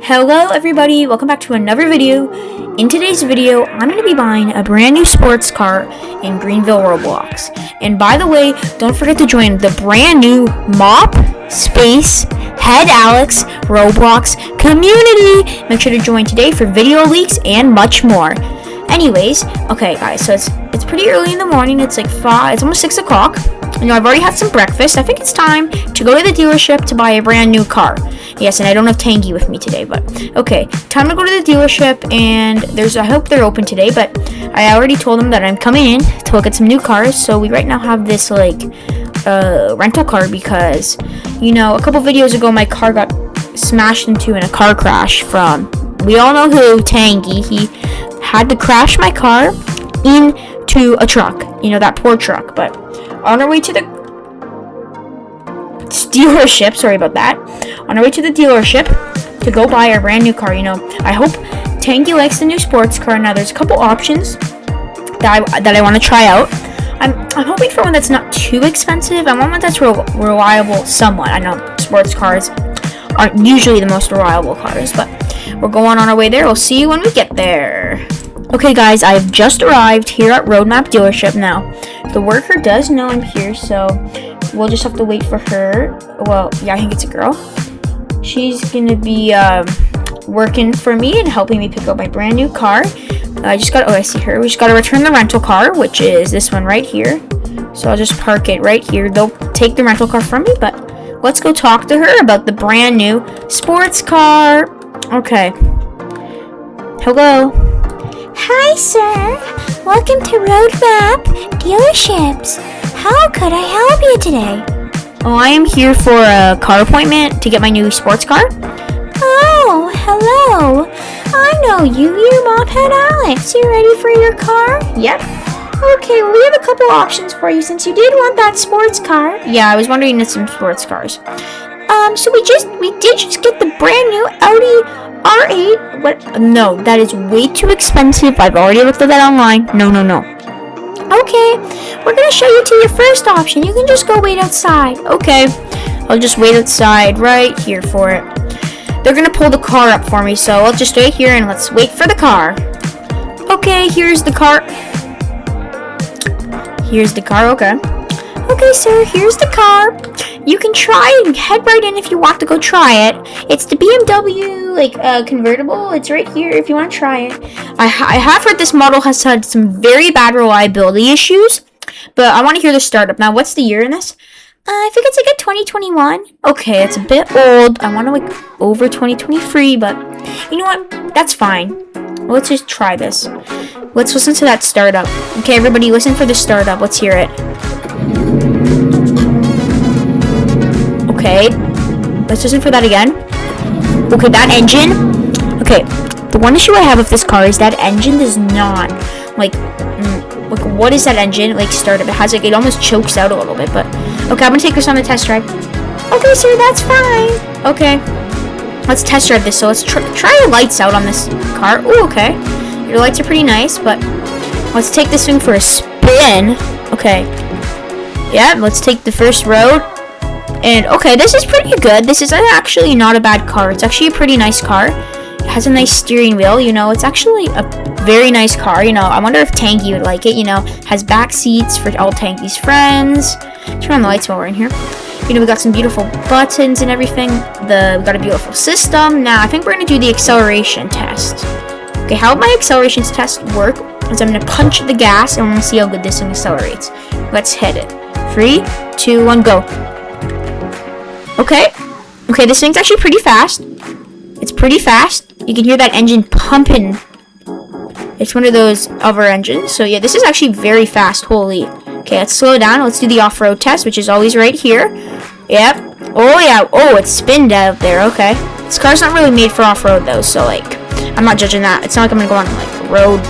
Hello everybody, welcome back to another video. In today's video, I'm going to be buying a brand new sports car in Greenville Roblox. And by the way, don't forget to join the brand new Mop Space Head Alex Roblox community. Make sure to join today for video leaks and much more. Anyways, okay guys, so it's pretty early in the morning. It's like 5, it's almost 6 o'clock. You know, I've already had some breakfast. I think it's time to go to the dealership to buy a brand new car. Yes, and I don't have Tangy with me today, but okay. Time to go to the dealership, and I hope they're open today, but I already told them that I'm coming in to look at some new cars. So we right now have this rental car because, you know, a couple videos ago my car got smashed into in a car crash from, we all know who, Tangy. He had to crash my car into a truck, you know, that poor truck. But on our way to the dealership, sorry about that, on our way to the dealership to go buy our brand new car. You know, I hope Tangy likes the new sports car. Now there's a couple options that I want to try out. I'm hoping for one that's not too expensive. I want one that's reliable somewhat. I know sports cars aren't usually the most reliable cars, but we're going on our way there. We'll see you when we get there. Okay guys, I've just arrived here at Roadmap dealership. Now, the worker does know I'm here, so we'll just have to wait for her. Well, yeah, I think it's a girl. She's gonna be working for me and helping me pick up my brand new car. I see her. We just gotta return the rental car, which is this one right here. So I'll just park it right here. They'll take the rental car from me, but let's go talk to her about the brand new sports car. Okay. Hello. Hi, sir. Welcome to Roadmap Dealerships. How could I help you today? Oh, I am here for a car appointment to get my new sports car. Oh, hello. I know you. You're Mophead Alex. You ready for your car? Yep. Okay, well, we have a couple options for you since you did want that sports car. Yeah, I was wondering if some sports cars. So we did just get the brand new Audi R8. What? No, that is way too expensive. I've already looked at that online. No. Okay, we're gonna show you to your first option. You can just go wait outside. Okay, I'll just wait outside right here for it. They're gonna pull the car up for me, so I'll just stay here and let's wait for the car. Okay, here's the car. Okay. Okay, sir, here's the car. You can try it and head right in if you want to go try it. It's the BMW convertible. It's right here if you want to try it. I have heard this model has had some very bad reliability issues, but I want to hear the startup. Now, what's the year in this? I think it's like a 2021. Okay, it's a bit old. I want to over 2023, but you know what? That's fine. Let's just try this. Let's listen to that startup. Okay, everybody, listen for the startup. Let's hear it. Okay, let's listen for that again. Okay, that engine. Okay, the one issue I have with this car is that engine does not what is that engine startup? It has it almost chokes out a little bit, but okay, I'm gonna take this on the test drive. Okay, sir, that's fine. Okay, let's test drive this. So let's try the lights out on this car. Oh, okay, your lights are pretty nice, but let's take this thing for a spin. Okay, yeah, let's take the first road. And okay, this is pretty good. This is actually not a bad car. It's actually a pretty nice car. It has a nice steering wheel, you know. It's actually a very nice car, you know. I wonder if Tangy would like it, you know. Has back seats for all Tangy's friends. Turn on the lights while we're in here. You know, we got some beautiful buttons and everything. We got a beautiful system. Now, I think we're going to do the acceleration test. Okay, how my acceleration test work is I'm going to punch the gas and we're going to see how good this thing accelerates. Let's hit it. 3, 2, 1, go. Okay, this thing's actually pretty fast. It's pretty fast. You can hear that engine pumping. It's one of those other engines. So yeah, this is actually very fast. Holy. Okay, let's slow down. Let's do the off-road test, which is always right here. Yep. Oh yeah. Oh, it's spinned out there. Okay. This car's not really made for off-road though, so I'm not judging that. It's not like I'm gonna go on road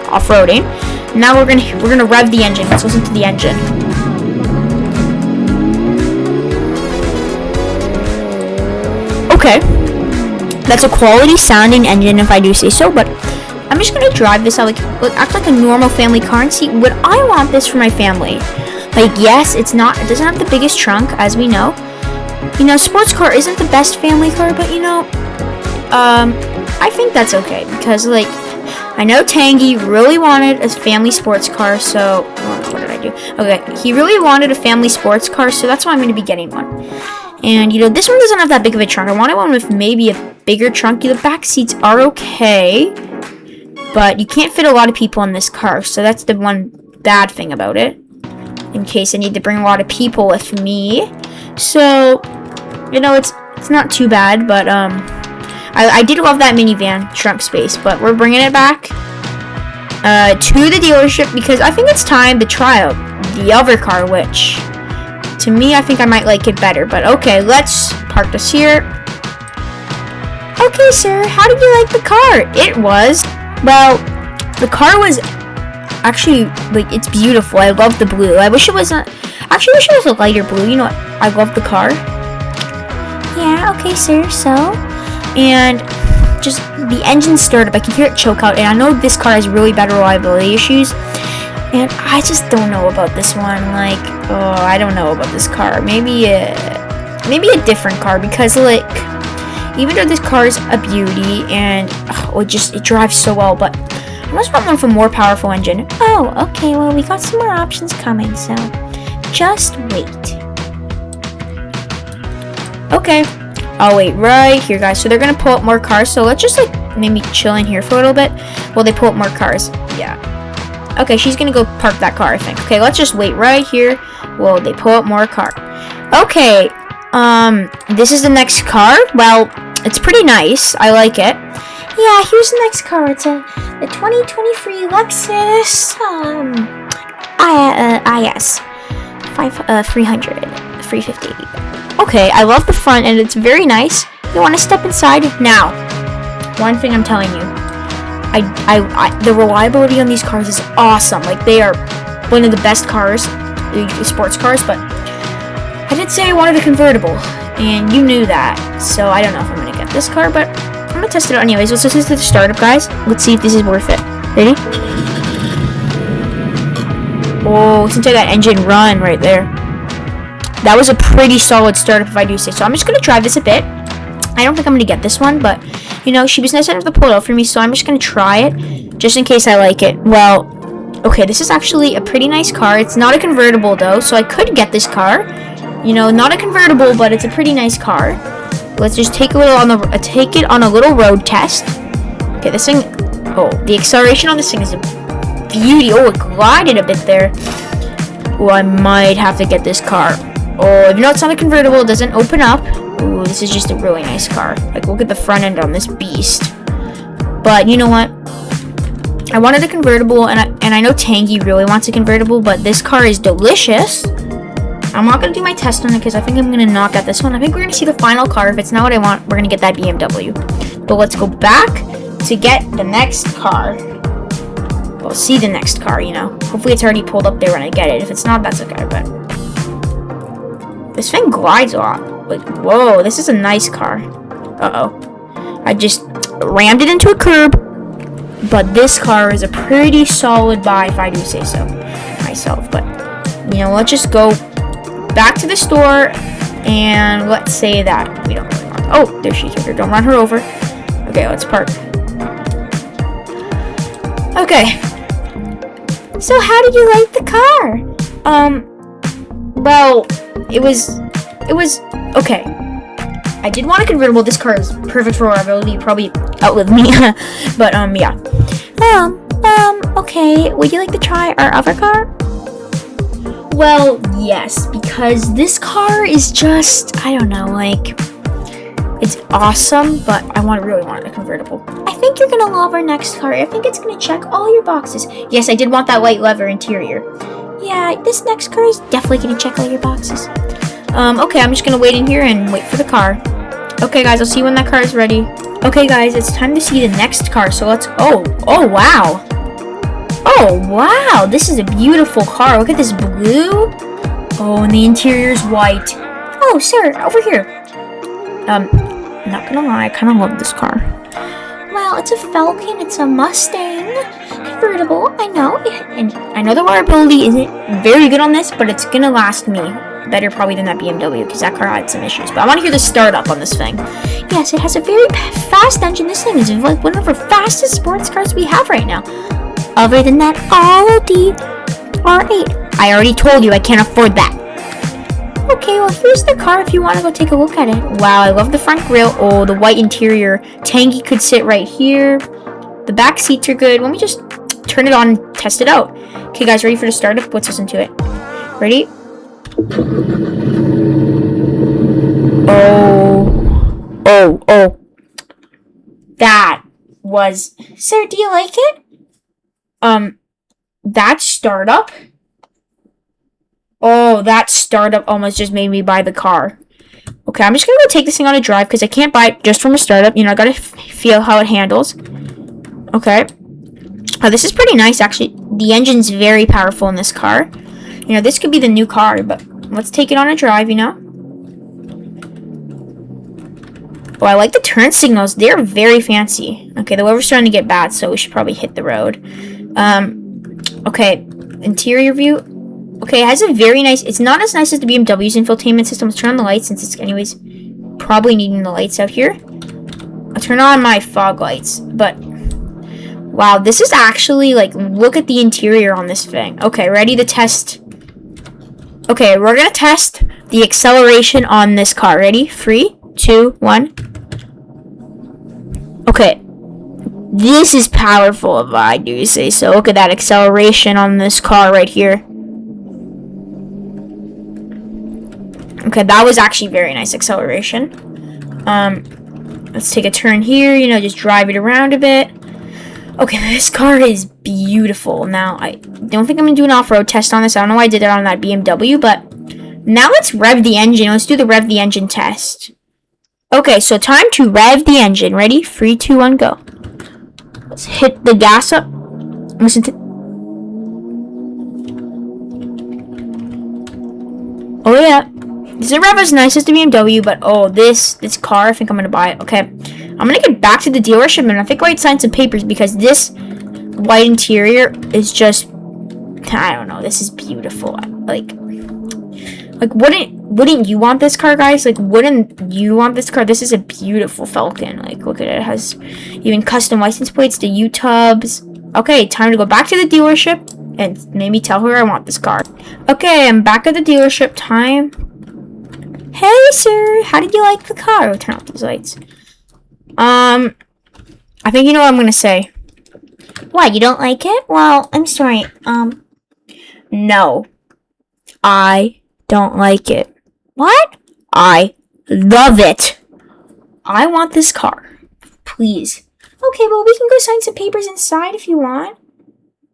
off-roading. Now we're gonna rev the engine. Let's listen to the engine. Okay, that's a quality sounding engine if I do say so, but I'm just gonna drive this out act like a normal family car and see would I want this for my family. Yes, it doesn't have the biggest trunk, as we know. You know, sports car isn't the best family car, but you know, I think that's okay because, like, I know Tangy really wanted a family sports car, so what did I do? Okay, he really wanted a family sports car, so that's why I'm going to be getting one. And, you know, this one doesn't have that big of a trunk. I wanted one with maybe a bigger trunk. The back seats are okay, but you can't fit a lot of people in this car, so that's the one bad thing about it, in case I need to bring a lot of people with me. So, you know, it's not too bad, but, I did love that minivan trunk space, but we're bringing it back to the dealership because I think it's time to try out the other car, which to me, I think I might like it better. But okay, let's park this here. Okay, sir, how did you like the car? The car was actually, like, it's beautiful. I love the blue. I wish it was a lighter blue. You know what? I love the car. Yeah, okay, sir, so? And just the engine started up. I can hear it choke out, and I know this car has really bad reliability issues, and I just don't know about this one. Like, I don't know about this car. Maybe a different car, because, like, even though this car is a beauty and it drives so well, but I must want one with a more powerful engine. Oh, okay, well, we got some more options coming, so just wait. Okay, I'll wait right here, guys. So they're gonna pull up more cars, so let's just, like, maybe chill in here for a little bit while they pull up more cars. Yeah. Okay, she's gonna go park that car, I think. Okay, let's just wait right here while they pull up more car. Okay, this is the next car. Well, it's pretty nice. I like it. Yeah, here's the next car. It's the 2023 Lexus, IS 350. Okay, I love the front, and it's very nice. You want to step inside? Now, one thing I'm telling you, the reliability on these cars is awesome. Like, they are one of the best cars, sports cars, but I did say I wanted a convertible, and you knew that, so I don't know if I'm going to get this car, but I'm going to test it out anyways. Let's just do the startup, guys. Let's see if this is worth it. Ready? Oh, since I got engine run right there. That was a pretty solid startup, if I do say so. I'm just going to try this a bit. I don't think I'm going to get this one, but, you know, she was nice enough to pull it out for me, so I'm just going to try it, just in case I like it. Well, okay, this is actually a pretty nice car. It's not a convertible, though, so I could get this car. You know, not a convertible, but it's a pretty nice car. Let's just take it on a little road test. Okay, this thing, the acceleration on this thing is a beauty. Oh, it glided a bit there. Oh, I might have to get this car. Oh, you know, it's not a convertible. It doesn't open up. Ooh, this is just a really nice car. Like, look at the front end on this beast. But you know what? I wanted a convertible, and I know Tangy really wants a convertible, but this car is delicious. I'm not going to do my test on it because I think I'm going to not get this one. I think we're going to see the final car. If it's not what I want, we're going to get that BMW. But let's go back to get the next car. We'll see the next car, you know. Hopefully it's already pulled up there when I get it. If it's not, that's okay, but this thing glides a lot. Like, whoa, this is a nice car. Uh-oh. I just rammed it into a curb. But this car is a pretty solid buy, if I do say so myself. But, you know, let's just go back to the store, and let's say that we don't really want. Oh, there she's here. Don't run her over. Okay, let's park. Okay. So how did you like the car? Well, it was okay. I did want a convertible. This car is perfect for reliability. You probably outlived me. But, yeah. Okay. Would you like to try our other car? Well, yes, because this car is just, I don't know, like, it's awesome, but I really want a convertible. I think you're gonna love our next car. I think it's gonna check all your boxes. Yes, I did want that white leather interior. Yeah, this next car is definitely gonna check all your boxes. Okay, I'm just gonna wait in here and wait for the car. Okay, guys, I'll see you when that car is ready. Okay, guys, it's time to see the next car, so let's, oh, wow. Oh, wow, this is a beautiful car. Look at this blue. Oh, and the interior's white. Oh, sir, over here. I'm not gonna lie, I kind of love this car. Well, it's a Falcon, it's a Mustang convertible, I know. And I know the reliability isn't very good on this, but it's gonna last me better probably than that BMW because that car had some issues. But I want to hear the startup on this thing. Yes, it has a very fast engine. This thing is like one of the fastest sports cars we have right now. Other than that, Audi R8. I already told you I can't afford that. Okay, well, here's the car if you want to go take a look at it. Wow, I love the front grille. Oh, the white interior. Tangy could sit right here. The back seats are good. Let me just turn it on and test it out. Okay, guys, ready for the startup? Let's listen to it. Ready? Oh. That was... Sir, do you like it? That startup? Oh, that startup almost just made me buy the car. Okay, I'm just gonna go take this thing on a drive because I can't buy it just from a startup. You know, I gotta feel how it handles. Okay. Oh, this is pretty nice, actually. The engine's very powerful in this car. You know, this could be the new car, but let's take it on a drive, you know? Oh, I like the turn signals. They're very fancy. Okay, the weather's starting to get bad, so we should probably hit the road. Okay, interior view. Okay, it has a very nice... It's not as nice as the BMW's infotainment system. Let's turn on the lights since it's anyways probably needing the lights out here. I'll turn on my fog lights, but... Wow, this is actually, like, look at the interior on this thing. Okay, ready to test... Okay, we're gonna test the acceleration on this car. Ready? 3, 2, 1. Okay. This is powerful if I do say so. Look at that acceleration on this car right here. Okay, that was actually very nice acceleration. Let's take a turn here, you know, just drive it around a bit. Okay, this car is beautiful. Now, I don't think I'm going to do an off-road test on this. I don't know why I did it on that BMW, but now let's rev the engine. Let's do the rev the engine test. Okay, so time to rev the engine. Ready? 3, 2, 1, go. Let's hit the gas up. Listen to... Oh, yeah. This is rev as nice as the BMW, but oh, this car, I think I'm gonna buy it. Okay, I'm gonna get back to the dealership, and I think I might sign some papers because this white interior is just, I don't know, this is beautiful. Like wouldn't you want this car, guys? Like, wouldn't you want this car? This is a beautiful Falcon. Like, look at it. It has even custom license plates, the U-tubs. Okay, time to go back to the dealership and maybe tell her I want this car. Okay, I'm back at the dealership. Time. Hey, sir, how did you like the car? I'll turn off these lights. I think you know what I'm gonna say. Why, you don't like it? Well, I'm sorry. No. I don't like it. What? I love it. I want this car. Please. Okay, well, we can go sign some papers inside if you want.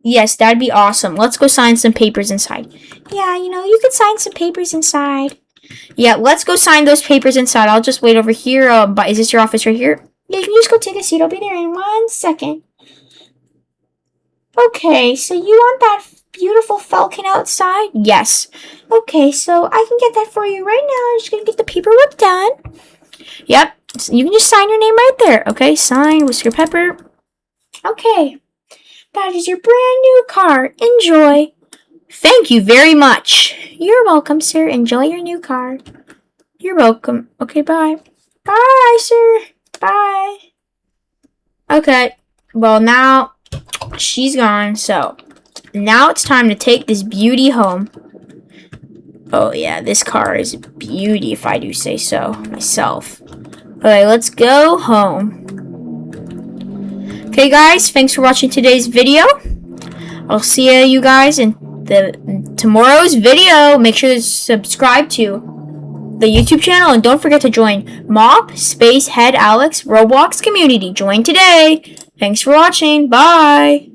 Yes, that'd be awesome. Let's go sign some papers inside. Yeah, you know, you could sign some papers inside. Yeah, let's go sign those papers inside. I'll just wait over here. But is this your office right here? Yeah, you can just go take a seat. I'll be there in 1 second. Okay, so you want that beautiful Falcon outside? Yes. Okay, so I can get that for you right now. I'm just going to get the paperwork done. Yep. So you can just sign your name right there. Okay, sign, Whisker Pepper. Okay. That is your brand new car. Enjoy. Thank you very much. You're welcome, sir. Enjoy your new car. You're welcome. Okay, bye. Bye, sir. Bye. Okay. Well, now she's gone, so now it's time to take this beauty home. Oh, yeah, this car is a beauty, if I do say so myself. Okay, let's go home. Okay, guys, thanks for watching today's video. I'll see you guys in tomorrow's video. Make sure to subscribe to the YouTube channel and don't forget to join Mop Space Head Alex Roblox community. Join today. Thanks for watching. Bye.